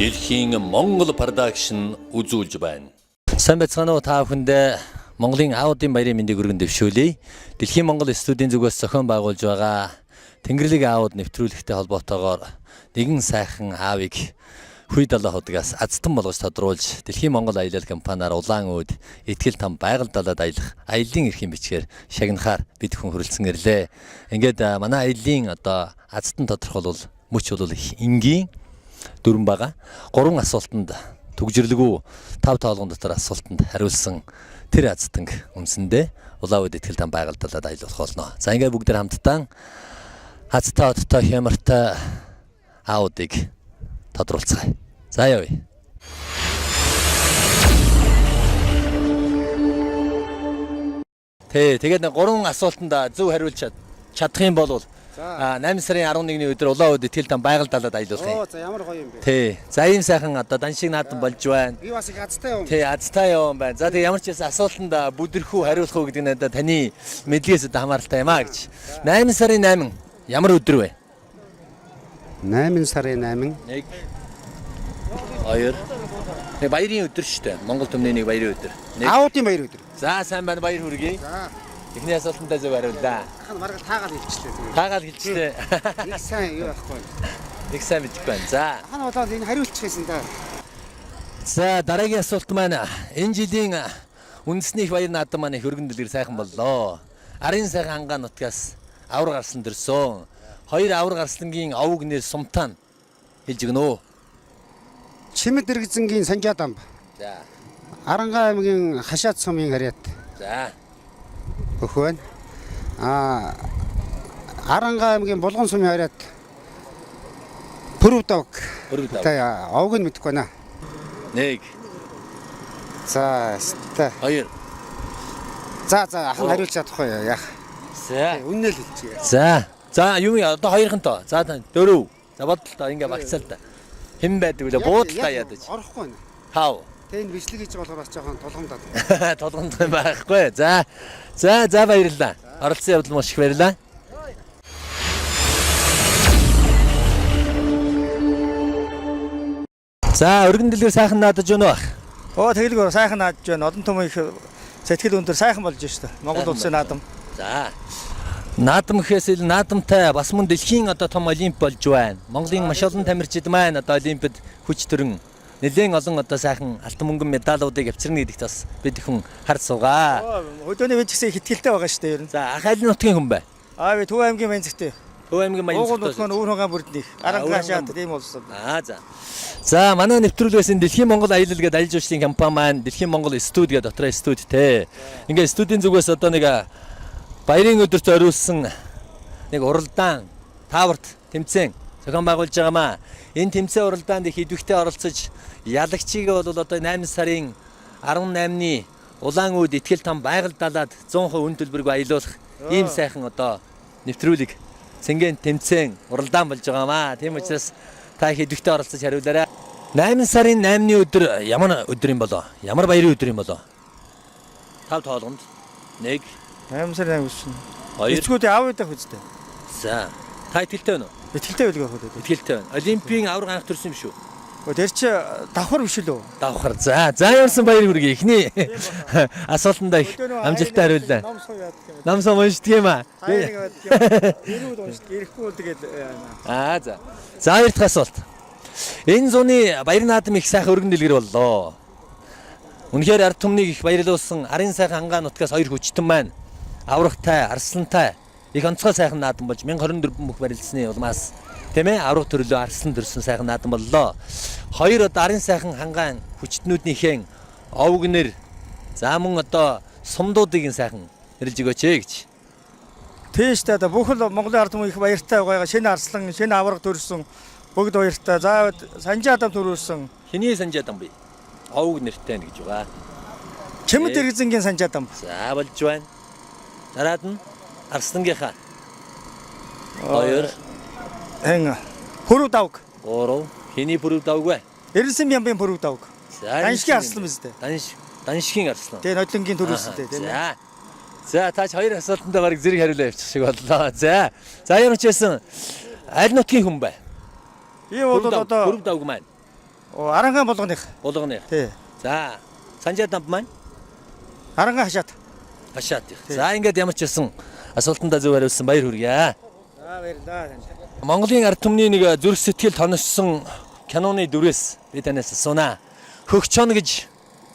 Дэлхийн Монгол продакшн үзүүлж байна. Сайн байцгаана уу та бүхэндээ Монголын аудио баярын мэндийг өргөн дэвшүүлье. Дэлхийн Монгол студийн зүгээс зохион байгуулж байгаа Тэнгэрлэг аауд нэвтрүүлэгтэй холбоотойгоор нэгэн сайхан аавыг Хүй далаа хотгоос азтан болгож тодруулж Дэлхийн Монгол аялал компаниар улаан үүд итгэл там байгаль далаад аялах аялын эрхийн бичгээр шагнахаар бид хүн хүрэлцэн ирлээ. Ингээд манай аялын одоо азтан тодорхойлол мөч бол энгийн дүрэн байгаа. 3 асуултанд түгжирлэгүү 5 тоолгон дотор асуултанд хариулсан тэр азтанг өмсөндөө улаан үүд итгэл там байгаль далаад аялах болно. За ингээд бүгд хамтдаа азтаа одтой хямартай аудыг тодруулцгаая. За явъя. Тэгээд 3 асуултанд зөв хариулж чадах юм бол 8 сарын 11-ний өдөр улаан үүд итгэл там байгаль далаад аялуулах юм. За ямар гоё юм бэ. За ийм сайхан одоо даншиг наадан болж байна. Би бас их азтай юм. Азтай юм байна. За тэгээ ямар ч байсан асуултанд бүдэрхүү хариулах уу гэдэг нь одоо таны мэдлэгээс одоо хамааралтай юм аа гэж. 8 сарын 8 ямар өдөр вэ? 8 сарын 8. 1 2 Тэг баярын өдөр шүү дээ. Монгол төмний нэг баярын өдөр. Аудын баяр өдөр. За сайн байна, баяр хүргэе. За. Эхний асуултандаа зөв хариуллаа. Ахын маргал таагаал хэлчихлээ. Таагаал хэлчихлээ. Их сайн юу байхгүй. Их сайн мэдэхгүй байна. За. Ахын удаад энэ хариулчихсан да. За дараагийн асуулт маань энэ жилийн үндэсний их баяр наадам маань их өргөн дэлгэр сайхан боллоо. Арын сайхан ангаа нутгаас авар гарсан дөрсөн. 2 авар гарслангийн овг нэр сумтаа хэлж гэнэ. Чимэд дэрэгзэнгийн Санжаадамб. За. Арангаа аймгийн Хашаад сумын харьяат. За. Өхөн. Арангаа аймгийн Булган сумын харьяат. Пүрвдав. Та овг нь мэдэхгүй байна. 1 За, 2 За ахын хариулж чадахгүй яах. За. Үннээ л хэлчихье. За юм одоо хоёрхан тоо. За 4. За бодлоо ингээ багцаал та. Хэн байдаг вэ? Буудалтай ядаж. Орохгүй байна. 5. Тэ энэ бичлэг хийж болохоор бас жоохон тулгамдаад. Толгонд байхгүй. За баярлалаа. Оролцсон явдал маш их баярлалаа. За өргөн дэлгэр сайхан наадаж байна уу? Тэгэлгүй сайхан наадаж байна. Олон түмэн их сэтгэл өндөр сайхан болж байна. Монгол улсын наадам. За. Наадам гэхээс ил наадамтай бас мөн дэлхийн одоо том олимп болж байна. Монголын маш олон тамирчид маань одоо олимпиад хүч төрөн нэлээд олон одоо сайхан алтан мөнгөн медалуудыг авчирна гэдэгт бас бид хүн харж суугаа. Хөдөөний вэд гэсэн ихтгэлтэй байгаа шүү дээ ер нь. За ах айлын нутгийн хүн бай. Би Төв аймгийн Баянзэгтэй. Төв аймгийн Баянзэгтэй. Уг нутгийн өөр хагаан бүрднийх. Арангаа хашаад тийм болсон. За манай нэвтрүүлгээс Дэлхийн Монгол аялал гэдэг аялал жуулчлалын компани маань Дэлхийн Монгол студи гэдэг дотроо студитэй. Ингээ студийн зүгээс одоо нэг баярын өдөрт зориулсан нэг уралдаан тааварт тэмцээн зохион байгуулж байгаамаа. Энэ тэмцээн уралдаанд их идэвхтэй оролцож ялагчийг бол одоо 8 сарын 18-ны улаан үүд итгэл там байгаль далаад 100% үн төлбөргүй аялуулах ийм сайхан одоо нэвтрүүлэг цэнгийн тэмцээн уралдаан болж байгаамаа. Тийм учраас та их идэвхтэй оролцож хариулаарай. 8 сарын 8-ны өдөр ямар өдөр юм болоо? Ямар баярын өдөр юм болоо? 5 тоолгонд 1 8 сарын 8 шин. 2 Эцгүүд аав идэх үстэй. За. Та итгэлтэй байна уу? Итгэлтэй байлгүй хөө. Итгэлтэй байна. Олимпийн авар ганх төрсөн юм шүү. Тэр чи давхар биш үү? Давхар. За явсан баяр хүргэе. Ихний асуултандаа их амжилттай хариуллаа. Ном сум уншдаг юм аа. Ирүүд уншдаг. Ирэхгүй бол тэгээд за. За хоёр дахь асуулт. Энэ зуны баяр наадам их сайхан өргөн дэлгэр боллоо. Үнэхээр ард түмнийг их баярлуулсан арын сайхан ангаа нутгаас 2 хүчтэн маань аврагтай, арслантай их онцгой сайхан наадам болж 1024 бүх барилдсны улмаас тийм ээ авраг төрлөө арслан төрсөн сайхан наадам боллоо. 2 одоо арын сайхан хангаан хүчтнүүднийхэн овг нэр за мөн одоо сумдуудыг сайхан нэрлж өгөөч гэж. Тийм шүү дээ. Бүх л Монголын ард түмэн их баяртай байгаа. Шинэ арслан, шинэ авраг төрсөн бүгд баяртай. За Санжаадам төрүүлсэн. Хиний Санжаадам бий? Овг нэртэй гэж байгаа. Чимэд дэрэгзэнгийн Санжаадам. За болж байна. Дараад нь Арслангийнхаа 2 хэн Пүрвдавг. 3 хиний Пүрвдавг вэ? Эрдэнэсын Бямбын Пүрвдавг. Даншгийн арслан биз дээ. Даншгийн арслан. Тэгээ нодлонгийн төрүүлсэнтэй тийм ээ. За тааж 2 асуултанд бараг зэрэг хариулаа явчих шиг боллоо. За ямар ч байсан аль нутгийн хүн бай? Би бол одоо Пүрвдавг маань. Арангаан болгоных. Болгоны. Тий. За Санжаа дамп маань Арангаан хашаат. хашаат. За ингээд ямар ч байсан асуултандаа зөв хариулсан баяр хүргэе. За баярлалаа. Монголын ард түмний нэг зүрх сэтгэл тоношсон киноны дүрээс би танаас асуунаа. Хөгчөн гэж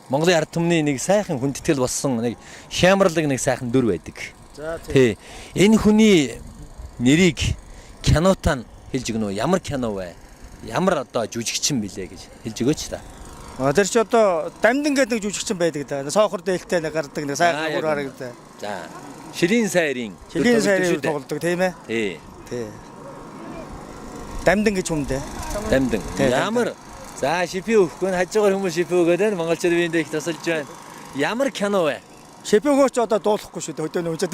Монголын ард түмний нэг сайхан хүндэтгэл болсон нэг хямралаг нэг сайхан дүр байдаг. За Тий. тий. Энэ хүний нэрийг кинотаа хэлж өгнө үү? Ямар кино вэ? Ямар одоо жүжигчин билээ гэж хэлж өгөөч та. Тэр чи одоо дамдин гэдэг нэг жүжигчин байдаг да. Соохор дээлтэй нэг гардаг нэг сайхан бүр харагддаг. За. Шилийн сайрын Шилийн сайрыг тоглодог тийм ээ. Тий. Тий. Дамдин гэж хүмдэ. Дамдин. Тий, Ямар за шипи өгөхгүй хажуугаар хүмүүс шипи өгөөд байна. Монголчууд биендээ их тасалж байна. Ямар кино вэ? Шипээгөөч одоо дуулахгүй шүү дээ хөдөөний хүчтэй.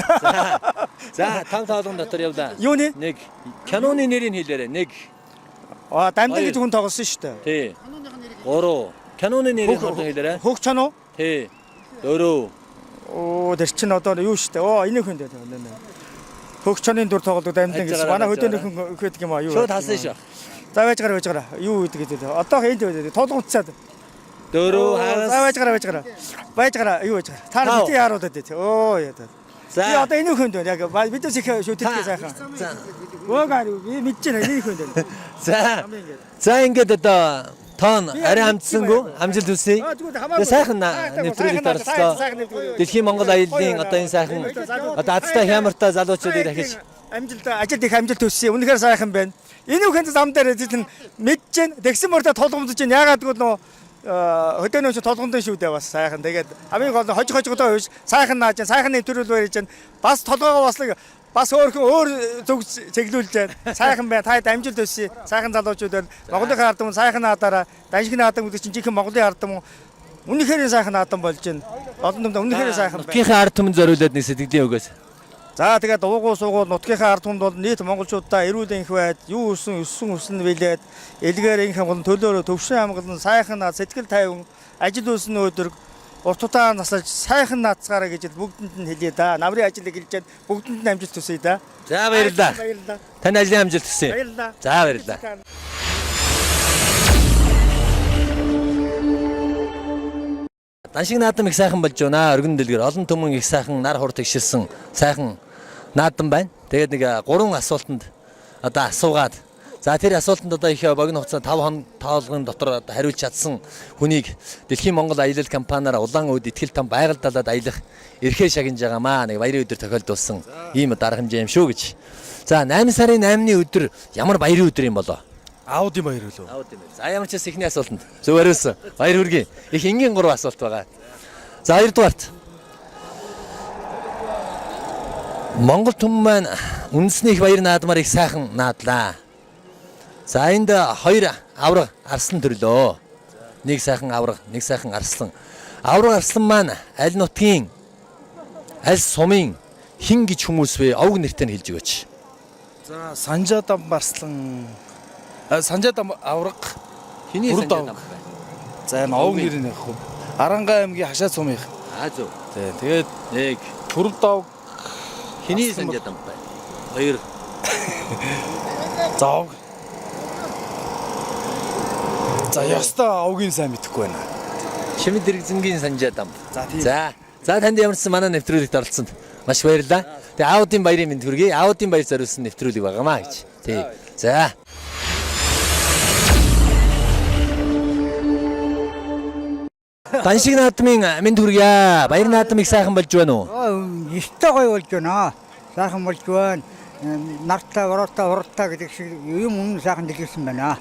За там тоглоом дотор явлаа. Юу нэ? Нэг киноны нэрийг хэлээрэй. Нэг. Дамдин гэж хүн тоглосон шүү дээ. Тий. 3. Киноны нэрийг хэлээрэй. Хөгч чанаа? Тий. 4. Тэр чин одоо юу шүү дээ. Энийг хүн дээ. Хөгч чанын дүр тоглодог дамдин гэж манай хөдөөний хүн өгөх юм аа юу? Шууд халсан шүү. За байж гараа. Юу гэдэг гэдэг. Одоо энд тоглоомцаад. 4 хагас. За байж гараа. Юу байж гараа. Та нар бити яаруудад дээ. Яа. За. Би одоо энийг хүн дээ. Яг бидээс их шүтэлтэй сайхан. За. Өөгаар би мэдэж байна энийг хүн дээ. За. За ингээд одоо тоон арай амжсангүй амжилт хүсье. Сайхан нэвтрүүлэгт оролцлоо. Дэлхийн Монгол аяллаа одоо энэ сайхан одоо азтай хямартай залуучуудыг дахиж ажилд их амжилт хүсье. Үнэхээр сайхан байна. Энэ үхэн зам дээр эзэн мэдж байна. Тэгсэн мөртөө толгомдож байна. Ягаад гэвэл нөө хөдөөний толгомдсон шүү дээ бас сайхан. Тэгээд хамгийн гол хожигдоо биш сайхан нааж байна. Сайхан нэвтрүүл барьж байна. Бас толгоогоо бас өөр зүг чиглүүлж байна. Сайхан байна. Та амжилт өсөе. Сайхан залуучууд байна. Монголын ард түмэн сайхан наадаараа даншигны наадам гэдэг чинь жинхэнэ Монголын ард түмэн үнэхээр сайхан наадам болж байна. Олон түмэнд үнэхээр сайхан байна. нутгийнхаа ард түмэн зориулаад нэг сэтгэлийн үгээс. За тэгээд уугуул суугуул нутгийнхаа ард түмэнд бол нийт монголчуудаа эрүүл энх байд, юу өссөн билээд элгээр энх хамгаалан төлөөрөө төвшин хамгаалан сайхан наад сэтгэл тайван ажил үйлсний өдрөг уртутаа наслаж сайхан наацгаараа гэж бүгдэнд нь хэлье да. Намрын ажлыг хэлжээд бүгдэнд нь амжилт хүсье да. За баярлалаа. Баярлалаа. Таны ажлын амжилт хүсье. Баярлалаа. За баярлалаа. Даншиг наадам их сайхан болж байна. Өргөн дэлгэр олон түмэн их сайхан нар хур тэгшилсэн сайхан наадам байна. Тэгээд нэг 3 асуултанд одоо асуугаад за тэр асуултанд одоо их богино хугацаанд 5 хоног тоолгын дотор хариулж чадсан хүнийг Дэлхийн Монгол аялал компаниар улаан өд ихтгэл там байгальдалаад аялах эрхээ шагнаж байгаамаа. Нэг баярын өдөр тохиолдуулсан ийм дарга хэмжээ юм шүү гэж. За 8 сарын 8-ны өдөр ямар баярын өдөр юм болоо? Аудын баяр үлээ. Аудын баяр. За ямар ч бас ихний асуултанд зөв хариулсан. Баяр хүргэе. Их энгийн 3 асуулт байгаа. За 2-дугаарт Монгол түмэн маань үндэсний их баяр наадмаар их сайхан наадлаа. За энд 2 авраг арслан төрлөө. Нэг сайхан авраг, нэг сайхан арслан. Авраг арслан маань аль нутгийн аль сумын хин гэж хүмүүс вэ? Овг нэртэй нь хэлж өгөөч. За Санжаа дам барслан Санжаа дам авраг Хиний Бүрд санжаа овг. дам бэ? за энэ овг нэр нэх хөв. Арангаа аймгийн хашаа сумын. Зөв. Тэгээд Нэг Бүрд овг хиний санжаа дам бэ? 2 за овг. За яста овгийн сайн мэдэхгүй байна. Чимэд дэрэгзэнгийн санжаа дам. За тийм. За танд ямарсан манай нэвтрүүлэгт оролцсонд маш баярлалаа. Тэгээ аудын баярын мэнд хүргэе. Аудын баяр зориулсан нэвтрүүлэг байгаамаа гэж. Тий. За. Даншиг наадмын мэнд хүргэе. Баяр наадам их сайхан болж байна уу? Ёстой гоё болж байна. Сайхан болж байна. Нартай, уралтай гэдэг шиг юм өмнө сайхан дэлгэрсэн байна.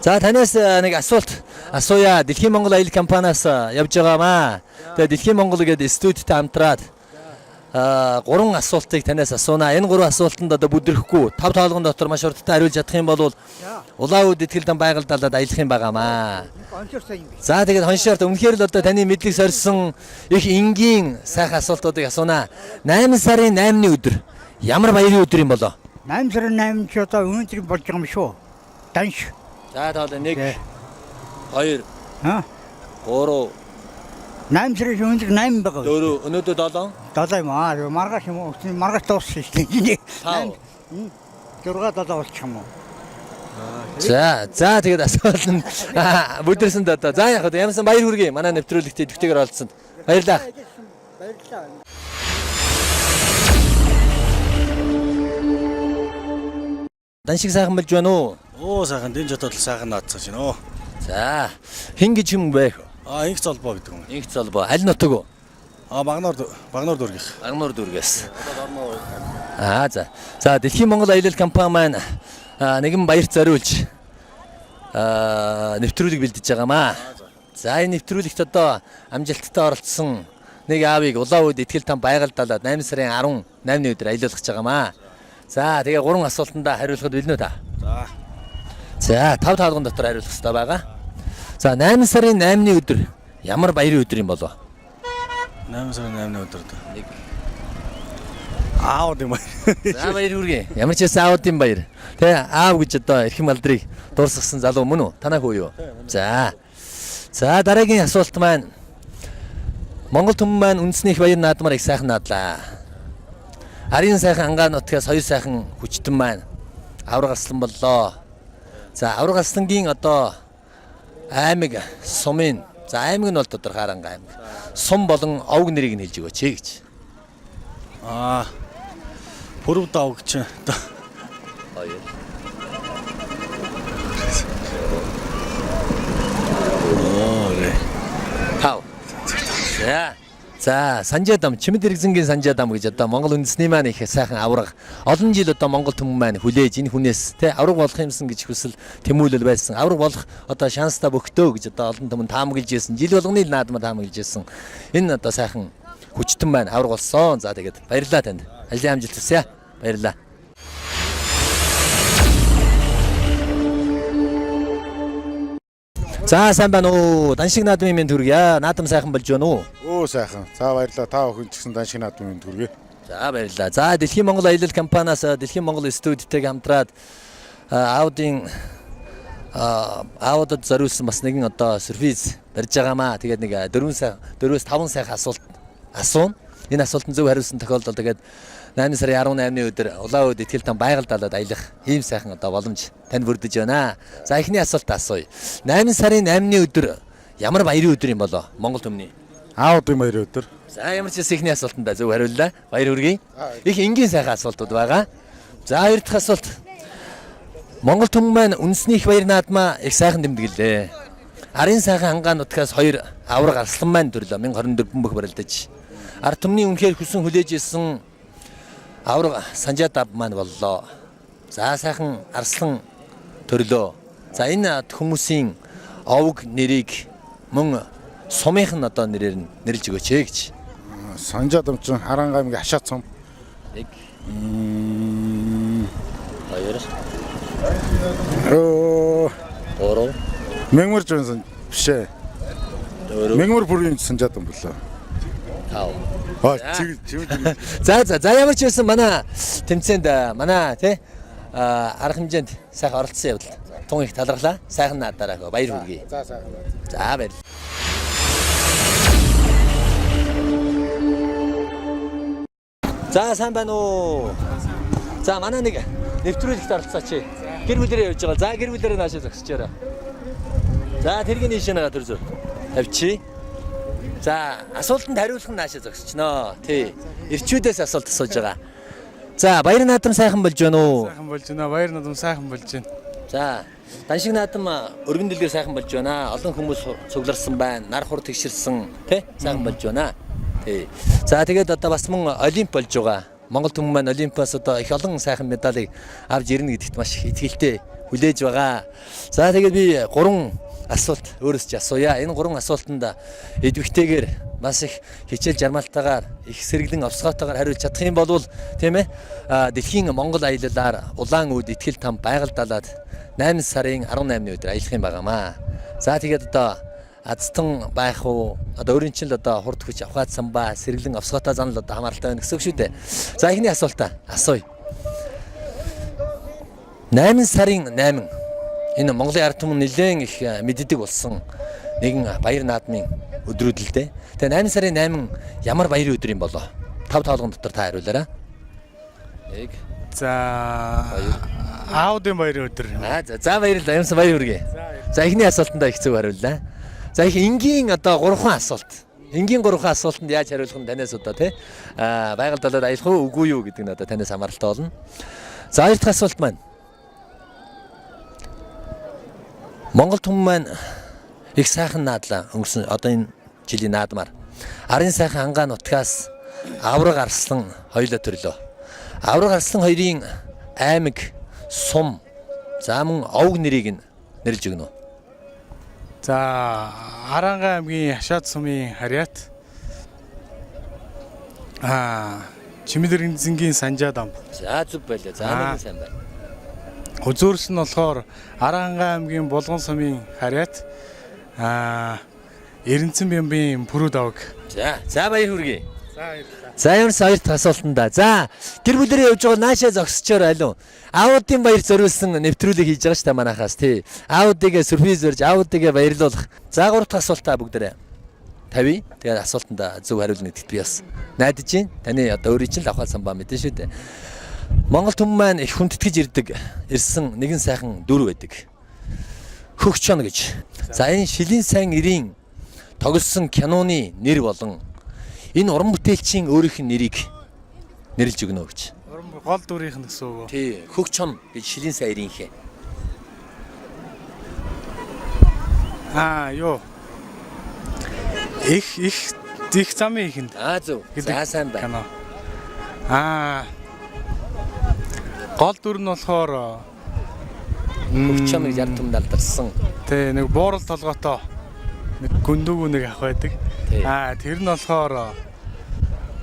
За танаас нэг асуулт асууя. Дэлхийн Монгол аялал компаниас явж байгаамаа. Тэгээ Дэлхийн Монгол гэдэг студидтэй хамтраад 3 асуултыг танаас асуунаа. Энэ 3 асуултанд одоо бүдрэхгүй 5 тоолгон дотор маш хурдтай хариулж чадах юм бол улаан үд итгэл дан байгальдалаад аялах юм байгаамаа. За тэгээд хоншорт өмнөхөр л одоо таны мэдлэг сорьсон их энгийн сайхан асуултуудыг асуунаа. 8 сарын 8-ны өдөр ямар баярын өдөр юм болоо? 8 сарын 8 ч одоо өнөөдөр болж байгаа юм шүү. Данш. За тоол 1 2 Аа. 3 8 сарын өнөөдөр 8 байгаа. 4 өнөөдөр 7 7 юм аа. Маргааш юм уу? Маргааш дууссан шүү дээ. 5 6 7 болчих юм уу? За тэгээд асуулт нь бүдэрсэнд одоо. За яг ямарсан баяр хүргэе. Манай нэвтрүүлэгтээ төвтэйгээр оролцсонд. Баярлалаа. Баярлалаа. Даншиг сайхан болж байна уу? Оо сайхан дэн жотол сайхан наацсан чинь оо. За хин гэж юм бэ? Инх золбоо гэдэг юм. Инх залбаа. Аль нутаг уу? Багнаар дүүргийнх. Агнуур дүүргээс. За. За Дэлхийн Монгол аялал компани маань нэгэн баярт зориулж нэвтрүүлэг бэлдэж байгаамаа. За энэ нэвтрүүлэгт одоо амжилттай оролцсон нэг аавыг улаан үед ихтгэл там байгальдалаад 8 сарын 18-ны өдөр аялуулгаж байгаамаа. За тэгээ 3 асуултанд хариулахад билнэ үү та? За 5 таалгын дотор хариулах хэрэгтэй байгаа. За 8 сарын 8-ны өдөр ямар баярын өдөр юм болов? 8 сарын 8-ны өдөр. Аав юм. За баяр хүргэе. Ямар ч байсан аавдын баяр. Тэ аав гэж одоо эрхэм алдрыг дуурсгасан залуу мөн үү? Танаа хүү юу? За. За дараагийн асуулт маань Монгол түмэн маань үндэсний их баяр наадмаар их сайхан наадлаа. Арын сайхан ангаа нутгаас хоёр сайхан хүчтэн маань авраг арслан боллоо. За авраг арслангийн одоо аймаг сумын за аймаг нь бол тодорхой Харанга аймаг. Сум болон овг нэрийг нь хэлж өгөөч гэж. Пүрэв давг чинь. Хоёр. Тав. За Санжаадам Чимэд Иргэнгийн Санжаадам гэж одоо Монгол үндэсний маань их сайхан авраг олон жил одоо Монгол түмэн маань хүлээж энэ хүнээс тэ авраг болох юмсан гэж хүсэл тэмүүлэл байсан. Авраг болох одоо шанстай бөхтөө гэж одоо олон түмэн таамаглаж ирсэн. Жил болгоны наадмаар таамаглаж ирсэн. Энэ одоо сайхан хүчтэн маань авраг болсон. За тэгээд баярлалаа танд. Ажлын амжилт хүсье. Баярлалаа. За сайн байна уу? Даншиг наадмын минь төргийа. Наадам сайхан болж байна уу? Оо сайхан. За баярлалаа. Та бүхэн ч гэсэн даншиг наадмын төргий. За баярлалаа. За Дэлхийн Монгол аялал компаниас Дэлхийн Монгол студитэйг хамтраад аудийн аудад зориулсан бас нэгэн одоо сервис барьж байгаамаа. Тэгээд нэг 4-5 сайхан асуулт асуун. Энэ асуултанд зөв хариулсан тохиолдолд тэгээд 8 сарын 18-ны өдөр улаан үед ихтгэл там байгальдалаад аялах ийм сайхан одоо боломж танд бүрдэж байна. За эхний асуулт асууя. 8 сарын 8-ны өдөр ямар баярын өдөр юм болоо Монгол түмний? Аудын баярын өдөр. За ямар ч ихний асуултанд зөв хариуллаа. Баяр хүргэе. Их энгийн сайхан асуултууд байгаа. За хоёр дахь асуулт. Монгол түмэн маань үндэсний их баяр наадмаа их сайхан тэмдэглэлээ. Арын сайхан ангаа нутгаас хоёр авраг арслан маань төрлөө 1024 бүх барилдаж. Ард түмний үнэхээр хүсэн хүлээж ирсэн авраг Санжаадам маань боллоо. За сайхан арслан төрлөө. За энэ хүмүүсийн овг нэрийг мөн сумынх нь одоо нэрээр нь нэрлж өгөөч гэж. Санжаадам чинь Харанга аймгийн Хашаа цум. Нэг. Хоёр. Ороо. Мэнгмэр жинсэн бишээ. Мэнгмэр бүрийн Санжаадам боллоо. Тав. За ямар ч байсан манай тэмцээнд манай тий арга хэмжээнд сайхан оролцсон явдал. Тун их талархлаа. Сайхан наадаараа баяр хүргэе. За сайхан. За баярлалаа. За сайн байна уу? За манай нэг нэвтрүүлэгт оролцооч. Гэр бүлэрээ явж байгаа. За гэр бүлэрээ наашаа зогсчихоорой. За тэргийн ийшээ төр зүр тавьчих. За асуултанд хариулах нь наашаа зогсчихноо. Тий. Ирчүүдээс асуулт асууж байгаа. За баяр наадам сайхан болж байна уу? Сайхан болж байна. Баяр наадам сайхан болж байна. За даншиг наадам өргөн дэлгэр сайхан болж байна. Олон хүмүүс цугларсан байна. Нар хур тэгшэрсэн тий сайхан болж байна. Тий. За тэгээд одоо бас мөн олимп болж байгаа. Монгол түмэн маань олимпиас одоо их олон сайхан медалийг авч ирнэ гэдэгт маш их итгэлтэй хүлээж байгаа. За тэгээд би 3 асуулт өөрөөс ч асууя. Энэ 3 асуултанд эдвэгтэйгээр бас их хичээл жармалтайгаар их сэргэлэн овсгоотойгоор хариулж чадах юм бол тийм ээ Дэлхийн Монгол аялалаар улаан үед ихтгэл там байгальдалаад 8 сарын 18-ны өдөр аялах юм байгаамаа. За тэгээд одоо азтан байх уу одоо өөрийн чинь л одоо хурд хүч авахаадсан ба сэргэлэн овсгоотой занал одоо хамааралтай байна гэсэн үг шүү дээ. За эхний асуултаа асууя. 8 сарын 8 энэ Монголын ард түмэн нэлээд их мэддэг болсон нэгэн баяр наадмын өдрүүд л дээ. Тэгээ 8 сарын 8 ямар баярын өдөр юм болоо? 5 тоолгон дотор та хариулаарай. 1. За Аудын баярын өдөр. За баярлалаа. Ямсан баяр хүргэе. За эхний асуултанд их зөв хариуллаа. За их энгийн одоо 3 асуулт. Энгийн 3 асуултанд яаж хариулах нь танаас одоо тий байгаль далаад аялах уу үгүй юу гэдэг нь одоо танаас хамааралтай болно. За хоёр дахь асуулт маань. Монгол түмэн маань их сайхан наадлаа өнгөрсөн одоо энэ жилийн наадмаар арын сайхан ангаа нутгаас авраг арслан хоёулаа төрлөө. Авраг арслан хоёрын аймаг сум за мөн овг нэрийг нь нэрлж өгнө үү? За Аранга аймгийн Хашаад сумын харьяат Чимэлэр зингийн Санжаа дам. За зүг байлаа. За нэг сайн байна. Үзүүрс нь болохоор Аранга аймгийн Булган сумын харьяат Эренцэн бямбын Пүрүү давг. За баяр хүргэе. За баярлалаа. За ямар хоёр дахь асуултанда. За гэр бүлэрээ явж байгаа наашаа зогсчоор алуу. Аудын баяр зориулсан нэвтрүүлэг хийж байгаа ш та манахаас тий. Аудыгээ сюрприз өрж аудыгээ баярлуулах. За гурав дахь асуултаа бүгдээрээ тавь. Тэгээд асуултанда зөв хариулна гэдэгт би бас найдаж байна. Таны одоо өөрийн чинь лавхал самбаа мэдэн шүү дээ. Монгол түмэн маань их хүндэтгэж ирсэн нэгэн сайхан дүр байдаг. Хөгчөн гэж. За энэ шилийн сайн ирийн тоглосон киноны нэр болон энэ уран бүтээлчийн өөрийнх нь нэрийг нэрлж өгнө гэж. Гол дүрийнх нь гэсэн үг үү? Тий, хөгчөн гэж шилийн сайн ирийнхээ. Юу. Их замын ихэнд. Зөв. За сайн байна. Гол дүр нь болохоор хөгчөн гэж ярд түмэнд алдарсан. Тэ нэг буурал толгойтой нэг гүндүүг нэг ах байдаг. Тэр нь болохоор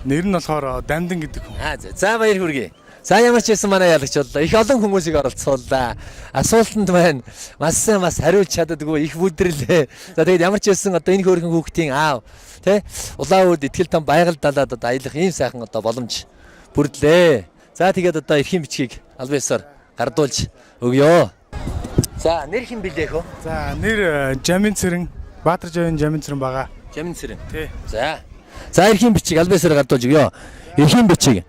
нэр нь болохоор Дамдан гэдэг хүн. За баяр хүргэе. За ямар ч байсан манай ялагч боллоо. Их олон хүмүүсийг оролцууллаа. Асуултанд маань маш хариулж чаддаггүй их бүдэрлээ. За тэгээд ямар ч байсан одоо энэ хөөрхөн хүүхдийн аав тий Улаан үүд итгэл там байгаль далаад одоо аялах ийм сайхан одоо боломж бүрдлээ. За тэгээд одоо эрхийн бичгийг албан ёсоор гардуулж өгье. За нэр хэн билээ хөө? За нэр Жамин Цэрэн Баатар Жамин Цэрэн байгаа. Жамин Цэрэн. Тий. За эрхийн бичиг албан ёсоор гардуулж өгье. Эрхийн бичиг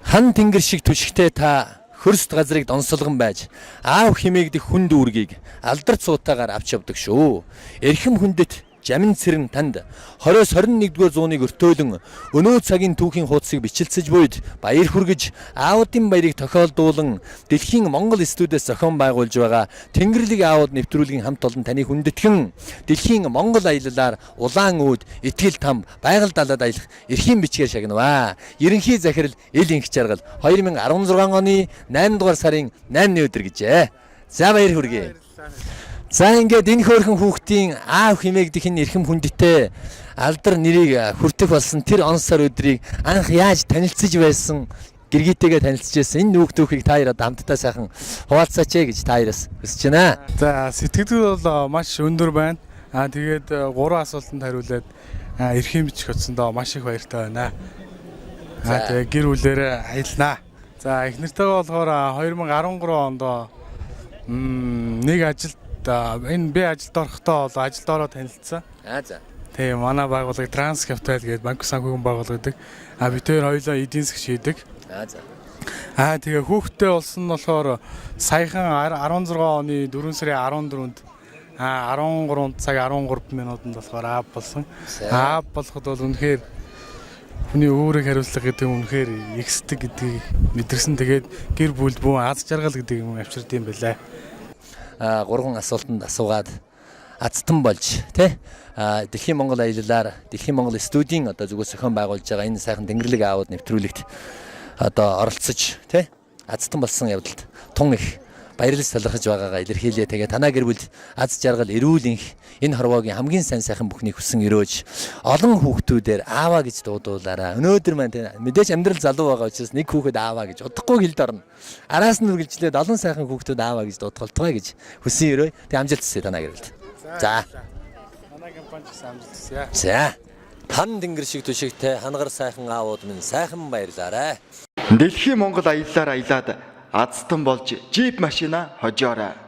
хан тэнгэр шиг түшигтэй та хөрст газрыг донсолгон байж аав химээгдэх хүн дүүргийг алдар цуутаагаар авч явдаг шүү. Эрхэм хүндэт Жамин Цэрэн танд 20-21-р зууныг өртөөлөн өнөө цагийн түүхийн хуудсыг бичлцэж буйд баяр хүргэж аавдын баярыг тохиолдуулан дэлхийн Монгол студиэс зохион байгуулж байгаа Тэнгэрлэг аауд нэвтрүүлгийн хамт олон таны хүндэтгэн дэлхийн Монгол аяллаар улаан үүд итгэл там байгаль далаад аялах эрхийн бичгээр шагнаваа. Ерөнхий захирал Ил инх жаргал 2016 оны 8 дугаар сарын 8-ны өдөр гэжээ. За баяр хүргэе. За ингээд энэ хөөрхөн хүүхдийн аав химээгдэх энэ эрхэм хүндтэй алдар нэрийг хүртэх болсон тэр он сар өдрийг анх яаж танилцж байсан гэргийтэйгээ танилцж байсан энэ хүүхдүүдийг та хоёроо хамтдаа сайхан хуваалцаач гэж та хоёроос хүсэж байна. За сэтгэлдүүд бол маш өндөр байна. Тэгээд 3 асуултанд хариулаад эрхийн бичих утсандаа маш их баяртай байна. Тэгээд гэр бүлээрээ аялнаа. За их нэртэйгээ болохоор 2013 онд нэг ажилд энэ би ажилд орохдоо бол ажилд ороод танилцсан. За. Тэгээ манай байгууллага Транс Capital гэдэг банк санхүүгийн байгууллага гэдэг. Бид хоёр хоёулаа эдийн засаг шийдэг. За. Тэгээ хүүхдтэй болсон нь болохоор саяхан 16 оны 4 сарын 14-нд 13 цаг 13 минутанд болохоор аав болсон. Аав болоход бол үнэхээр хүний өөрийг хариуцлах гэдэг нь үнэхээр ихсдэг гэдгийг мэдэрсэн. Тэгээд гэр бүл бүү аз жаргал гэдэг юм авчирд юм байлаа. 3 асуултанд асуугаад азтан болж тий Дэлхийн Монгол аяллаар Дэлхийн Монгол студийн одоо зүгээс зохион байгуулж байгаа энэ сайхан Тэнгэрлэг аауд нэвтрүүлэгт одоо оролцож тий азтан болсон явдалд тун их баярлаж талархаж байгаагаа илэрхийлье. Тэгээ танаа гэр бүлд аз жаргал эрүүл энх энэ хорвоогийн хамгийн сайн сайхан бүхнийг хүсэн өрөөж олон хүүхдүүдээр ааваа гэж дуудуулаарай. Өнөөдөр маань мэдээж амьдрал залуу байгаа учраас нэг хүүхэд ааваа гэж удахгүй хэлд орно. Араас нь үргэлжлээд олон сайхан хүүхдүүд ааваа гэж дуудгалцгаая гэж хүсэн өрөө. Тэг амжилт хүсье танаа гэр бүлд. За. Манай компани ч амжилт хүсье. За. Хан тэнгэр шиг түшигтэй хангар сайхан аауд минь сайхан баярлаарай. Дэлхийн Монгол аяллаар аялаад азтан болж джип машина хожоорой.